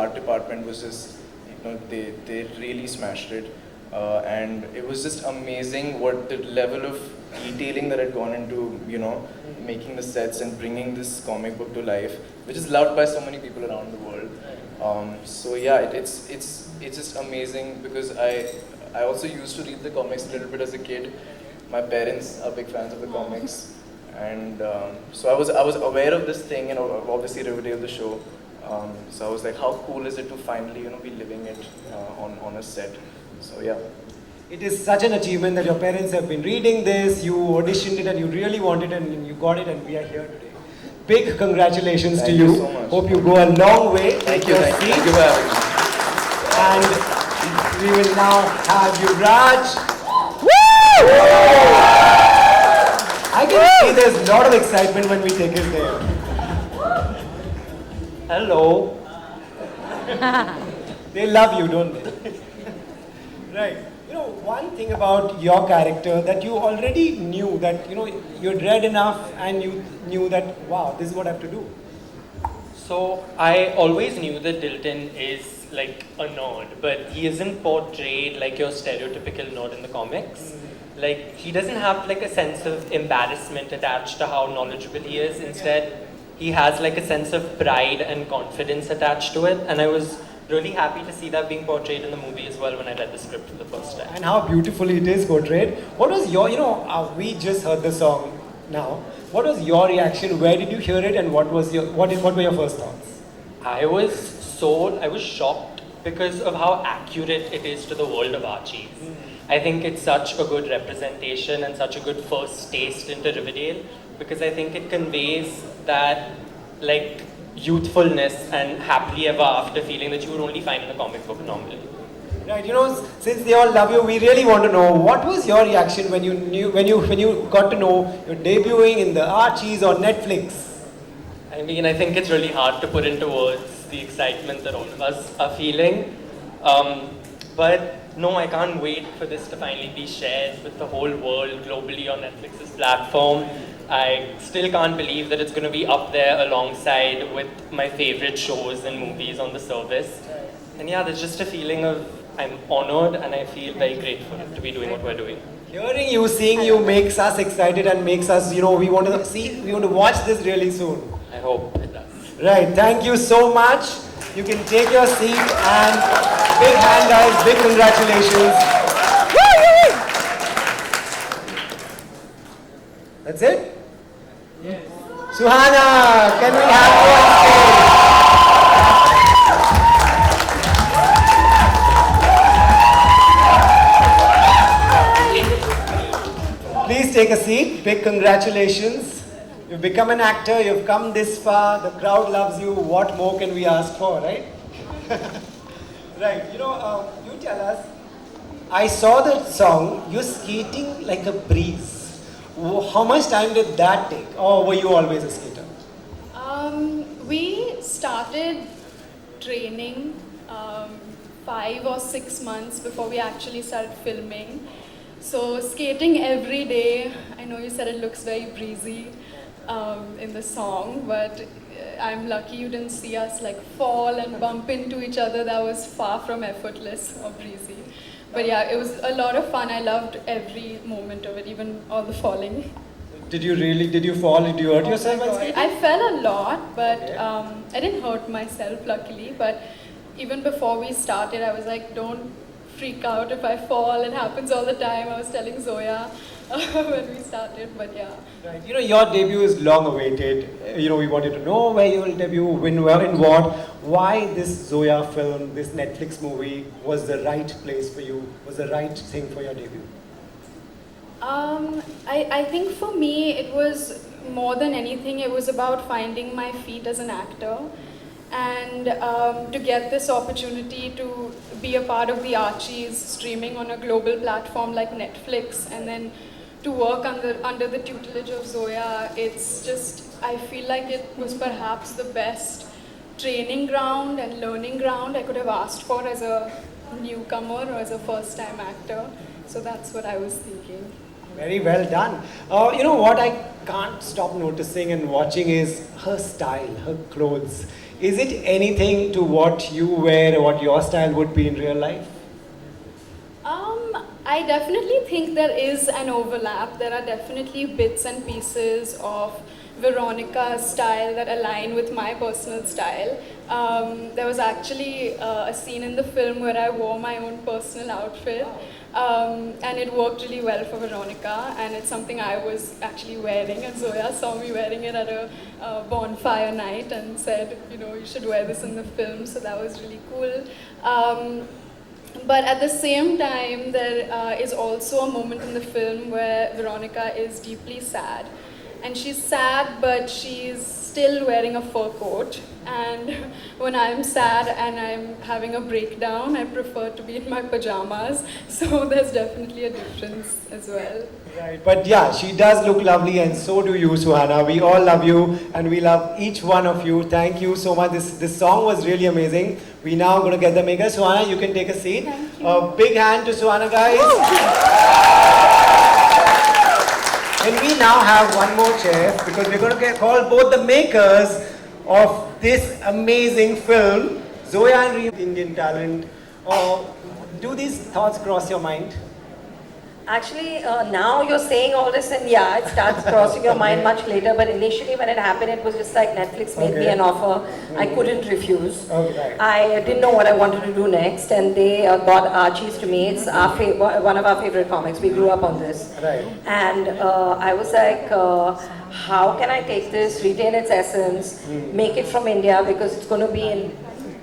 art department was just, they really smashed it. And it was just amazing what the level of detailing that had gone into, making the sets and bringing this comic book to life, which is loved by so many people around the world. So yeah, it's just amazing because I also used to read the comics a little bit as a kid. My parents are big fans of the comics, and so I was aware of this thing, and obviously Riverdale, the show. So I was like, how cool is it to finally be living it on a set? So yeah. It is such an achievement that your parents have been reading this, you auditioned it and you really wanted it and you got it, and we are here today. Big congratulations to you. Thank you so much. Hope you go a long way. Thank you for having me. And we will now have you, Raj. I can see there's a lot of excitement when we take it there. Hello. They love you, don't they? Right. One thing about your character that you already knew that, you'd read enough and you knew that, wow, this is what I have to do. So I always knew that Dilton is like a nerd, but he isn't portrayed like your stereotypical nerd in the comics. Like, he doesn't have like a sense of embarrassment attached to how knowledgeable he is. Instead, he has like a sense of pride and confidence attached to it, and I was really happy to see that being portrayed in the movie as well when I read the script for the first time. And how beautifully it is portrayed. What was your, we just heard the song now. What was your reaction? Where did you hear it, and what were your first thoughts? I was shocked because of how accurate it is to the world of Archies. I think it's such a good representation and such a good first taste into Riverdale, because I think it conveys that like youthfulness and happily ever after feeling that you would only find in a comic book normally. Right, since they all love you, we really want to know, what was your reaction when you got to know you're debuting in the Archies on Netflix? I mean, I think it's really hard to put into words the excitement that all of us are feeling. But no, I can't wait for this to finally be shared with the whole world globally on Netflix's platform. I still can't believe that it's going to be up there alongside with my favorite shows and movies on the service. And yeah, there's just a feeling of I'm honored and I feel very grateful to be doing what we're doing. Hearing you, seeing you makes us excited and makes us, we want to watch this really soon. I hope it does. Right, thank you so much. You can take your seat and big hand guys, big congratulations. That's it? Yes. Suhana, can we have you on stage? Please take a seat. Big congratulations. You've become an actor, you've come this far, the crowd loves you. What more can we ask for, right? Right, you tell us. I saw the song, you're skating like a breeze. How much time did that take, or were you always a skater? We started training 5 or 6 months before we actually started filming. So skating every day. I know you said it looks very breezy in the song, but I'm lucky you didn't see us like fall and bump into each other. That was far from effortless or breezy. But yeah, it was a lot of fun. I loved every moment of it, even all the falling. Did you fall? Did you hurt yourself while skating? I fell a lot, but I didn't hurt myself, luckily. But even before we started, I was like, don't freak out if I fall. It happens all the time. I was telling Zoya when we started, but yeah. Right. Your debut is long awaited. We wanted to know where you will debut, when, where, and what. Why this Zoya film, this Netflix movie was the right place for you, was the right thing for your debut? I think for me, it was more than anything, it was about finding my feet as an actor. And to get this opportunity to be a part of the Archies streaming on a global platform like Netflix, and then to work under the tutelage of Zoya, it's just, I feel like it was perhaps the best training ground and learning ground I could have asked for as a newcomer or as a first-time actor. So that's what I was thinking. Very well done. What I can't stop noticing and watching is her style, her clothes. Is it anything to what you wear or what your style would be in real life? I definitely think there is an overlap. There are definitely bits and pieces of Veronica's style that align with my personal style. There was actually a scene in the film where I wore my own personal outfit, and it worked really well for Veronica, and it's something I was actually wearing, and Zoya saw me wearing it at a bonfire night and said, you know, you should wear this in the film, so that was really cool. But at the same time, there is also a moment in the film where Veronica is deeply sad. And she's sad, but she's still wearing a fur coat. And when I'm sad and I'm having a breakdown, I prefer to be in my pajamas. So there's definitely a difference as well. Right, but yeah, she does look lovely, and so do you, Suhana. We all love you, and we love each one of you. Thank you so much. This song was really amazing. We now going to get the maker. Suhana, you can take a seat. Thank you. A big hand to Suhana, guys. And we now have one more chair because we're going to call both the makers of this amazing film, Zoya and Reem, Indian talent. Do these thoughts cross your mind? Actually, now you're saying all this and yeah, it starts crossing your mind much later, but initially when it happened, it was just like Netflix made me an offer. I couldn't refuse. Okay. I didn't know what I wanted to do next, and they brought Archies to me. It's one of our favorite comics. We grew up on this. Right. And I was like, how can I take this, retain its essence, make it from India, because it's going to be in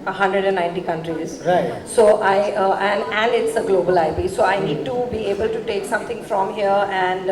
190 countries. Right. So and it's a global IP. So I need to be able to take something from here and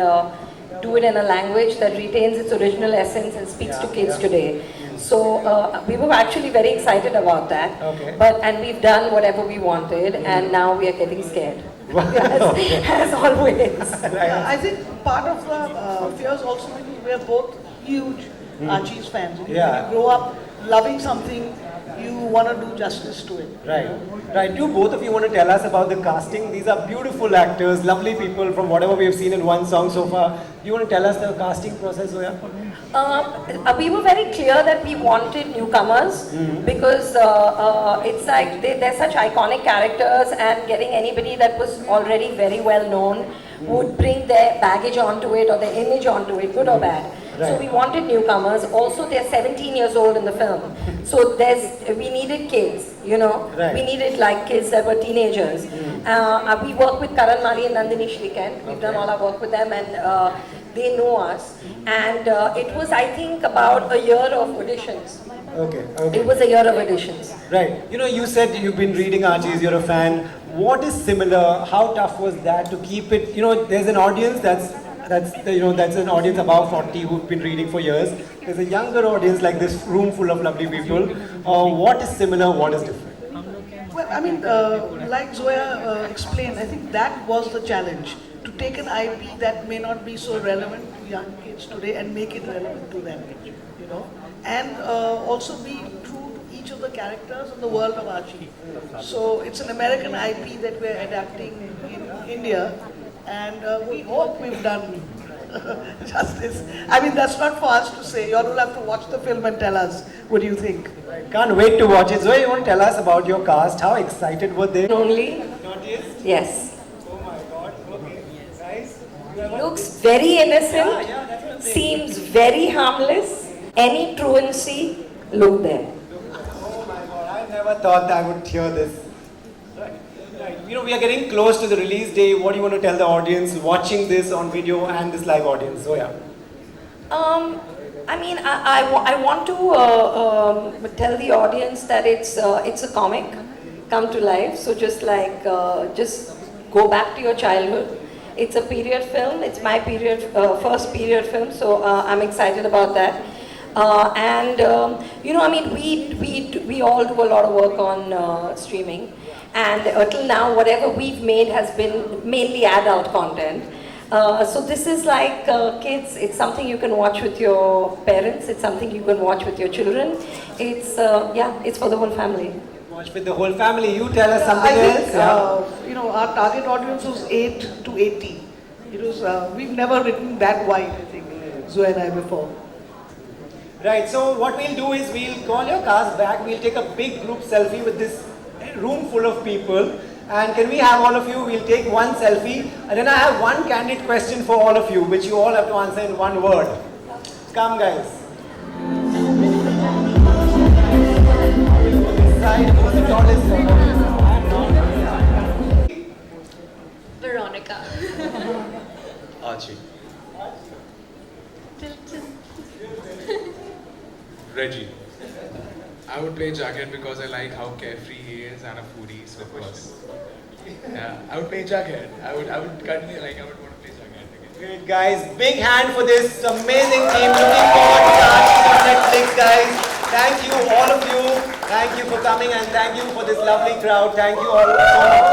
do it in a language that retains its original essence and speaks to kids today. So we were actually very excited about that. Okay. And we've done whatever we wanted, and now we are getting scared. as always. I think part of the fears also because we are both huge Archies fans. When you grow up loving something, you want to do justice to it. Right. Right. Do both of you want to tell us about the casting? These are beautiful actors, lovely people from whatever we have seen in one song so far. Do you want to tell us the casting process, Zoya? We were very clear that we wanted newcomers because it's like they're such iconic characters, and getting anybody that was already very well known would bring their baggage onto it or their image onto it, good or bad. Right. So we wanted newcomers. Also, they're 17 years old in the film. So we needed kids, you know. Right. We needed like kids that were teenagers. We work with Karan Mali and Nandini Shrikant. We've done all our work with them, and they know us. And it was, I think, about a year of auditions. Okay. It was a year of auditions. Right. You know, you said you've been reading Archies, you're a fan. What is similar? How tough was that to keep it? You know, there's an audience that's an audience above 40 who've been reading for years. There's a younger audience like this room full of lovely people. What is similar? What is different? Well, I mean, like Zoya explained, I think that was the challenge. To take an IP that may not be so relevant to young kids today and make it relevant to them, you know. And also be true to each of the characters in the world of Archie. So it's an American IP that we're adapting in India. And we hope we've done justice. I mean, that's not for us to say. You all will have to watch the film and tell us what do you think. Can't wait to watch it. Zoe, you want to tell us about your cast? How excited were they? Only? Not yet? Yes. Oh my God. Okay. Nice. Looks very innocent. Yeah, that's what I'm saying. Seems very harmless. Any truancy, look there. Oh my God. I never thought I would hear this. Right. You know, we are getting close to the release day. What do you want to tell the audience watching this on video and this live audience? Zoya. I mean, I want to tell the audience that it's a comic come to life. So just go back to your childhood. It's a period film. It's my first period film. So I'm excited about that. You know, I mean, we all do a lot of work on streaming. And till now, whatever we've made has been mainly adult content. So this is like kids. It's something you can watch with your parents. It's something you can watch with your children. It's it's for the whole family. Watch with the whole family. You tell us something I think, else. you know, our target audience was 8 to 80. It was we've never written that wide. I think Zoe and I before. Right, so what we'll do is we'll call your cars back, we'll take a big group selfie with this room full of people. And can we have all of you, we'll take one selfie. And then I have one candid question for all of you, which you all have to answer in one word. Come guys. This side, who's the tallest? Veronica. Archie. Reggie. I would play Jacket because I like how carefree he is and a foodie, so of course. Yeah, I would play Jacket. I would continue, like I would want to play Jacket again. Great guys, big hand for this amazing team. Looking forward to the Archies on Netflix guys. Thank you all of you. Thank you for coming and thank you for this lovely crowd. Thank you all so much.